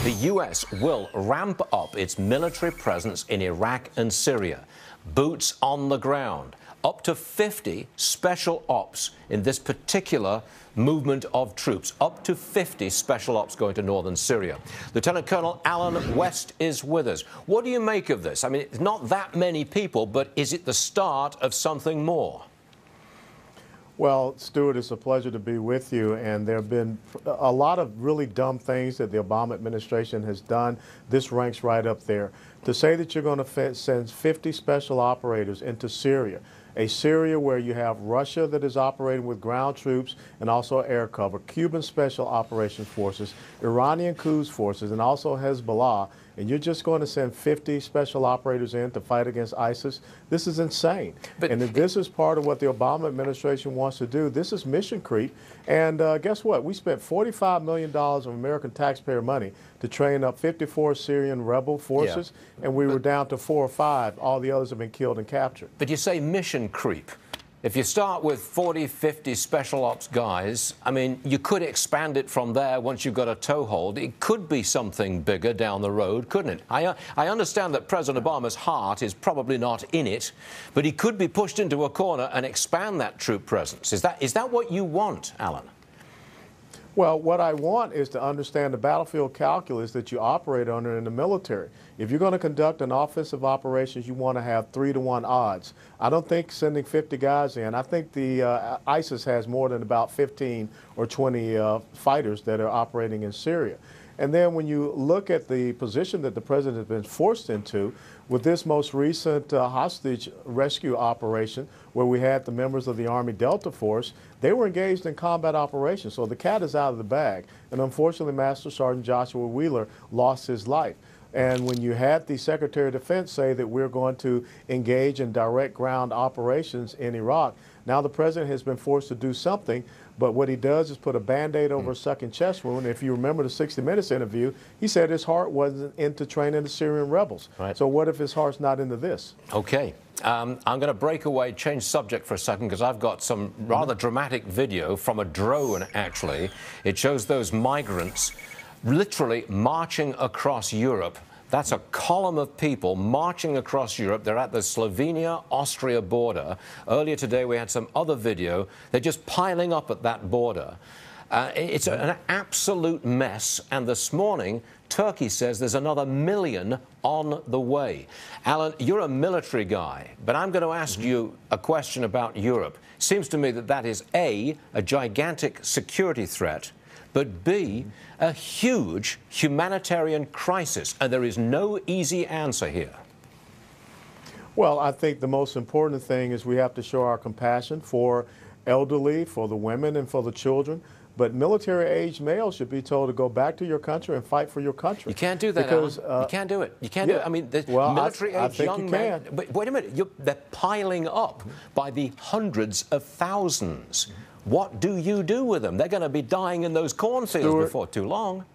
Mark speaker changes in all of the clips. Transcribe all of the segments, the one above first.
Speaker 1: The U.S. will ramp up its military presence in Iraq and Syria. Boots on the ground. Up to 50 special ops in this particular movement of troops. Up to 50 special ops going to northern Syria. Lieutenant Colonel Alan West is with us. What do you make of this? I mean, it's not that many people, but is it the start of something more?
Speaker 2: Well, Stuart, it's a pleasure to be with you, and there have been a lot of really dumb things that the Obama administration has done. This ranks right up there. To say that you're going to send 50 special operators into Syria, a Syria where you have Russia that is operating with ground troops and also air cover, Cuban Special Operations Forces, Iranian Quds Forces, and also Hezbollah, and you're just going to send 50 special operators in to fight against ISIS? This is insane. And if this is part of what the Obama administration wants to do, this is mission creep. And guess what? We spent $45 million of American taxpayer money to train up 54 Syrian rebel forces, and we were down to 4 or 5. All the others have been killed and captured.
Speaker 1: But you say mission creep. If you start with 40, 50 special ops guys, I mean, you could expand it from there once you've got a toehold. It could be something bigger down the road, couldn't it? I understand that President Obama's heart is probably not in it, but he could be pushed into a corner and expand that troop presence. Is that what you want, Alan?
Speaker 2: Well, what I want is to understand the battlefield calculus that you operate under in the military. If you're going to conduct an offensive operations, you want to have 3-to-1 odds. I don't think sending 50 guys in. I think the ISIS has more than about 15 or 20 fighters that are operating in Syria. And then when you look at the position that the president has been forced into with this most recent hostage rescue operation, where we had the members of the Army Delta Force, they were engaged in combat operations. So the cat is out of the bag. And unfortunately, Master Sergeant Joshua Wheeler lost his life. And when you had the Secretary of Defense say that we're going to engage in direct ground operations in Iraq, now the president has been forced to do something, but what he does is put a Band-Aid over a sucking chest wound. If you remember the 60 Minutes interview, he said his heart wasn't into training the Syrian rebels. Right. So what if his heart's not into this?
Speaker 1: Okay. I'm going to break away, change subject for a second, because I've got some rather dramatic video from a drone, actually. It shows those migrants literally marching across Europe. That's a column of people marching across Europe. They're at the Slovenia-Austria border. Earlier today, we had some other video. They're just piling up at that border. It's an absolute mess. And this morning, Turkey says there's another 1 million on the way. Alan, you're a military guy, but I'm going to ask you a question about Europe. Seems to me that that is A, a gigantic security threat, but B, a huge humanitarian crisis, and there is no easy answer here.
Speaker 2: Well, I think the most important thing is we have to show our compassion for elderly, for the women, and for the children. But military-aged males should be told to go back to your country and fight for your country.
Speaker 1: You can't do that, because, Alan. You can't do it. You can't do it. I mean, the military-aged young men. But wait a minute. They're piling up by the hundreds of thousands. What do you do with them? They're going to be dying in those cornfields before too long.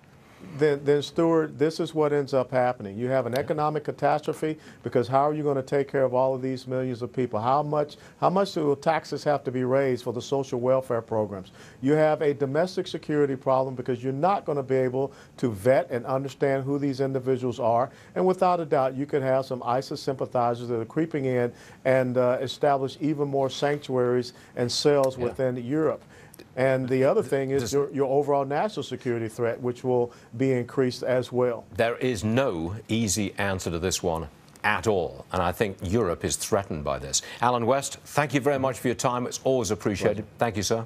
Speaker 2: Then, Stuart, this is what ends up happening. You have an economic catastrophe, because how are you going to take care of all of these millions of people? How much do taxes have to be raised for the social welfare programs? You have a domestic security problem, because you're not going to be able to vet and understand who these individuals are. And without a doubt, you could have some ISIS sympathizers that are creeping in and establish even more sanctuaries and cells within Europe. And the other thing is your overall national security threat, which will be increased as well.
Speaker 1: There is no easy answer to this one at all, and I think Europe is threatened by this. Alan West, thank you very much for your time. It's always appreciated. Thank you, sir.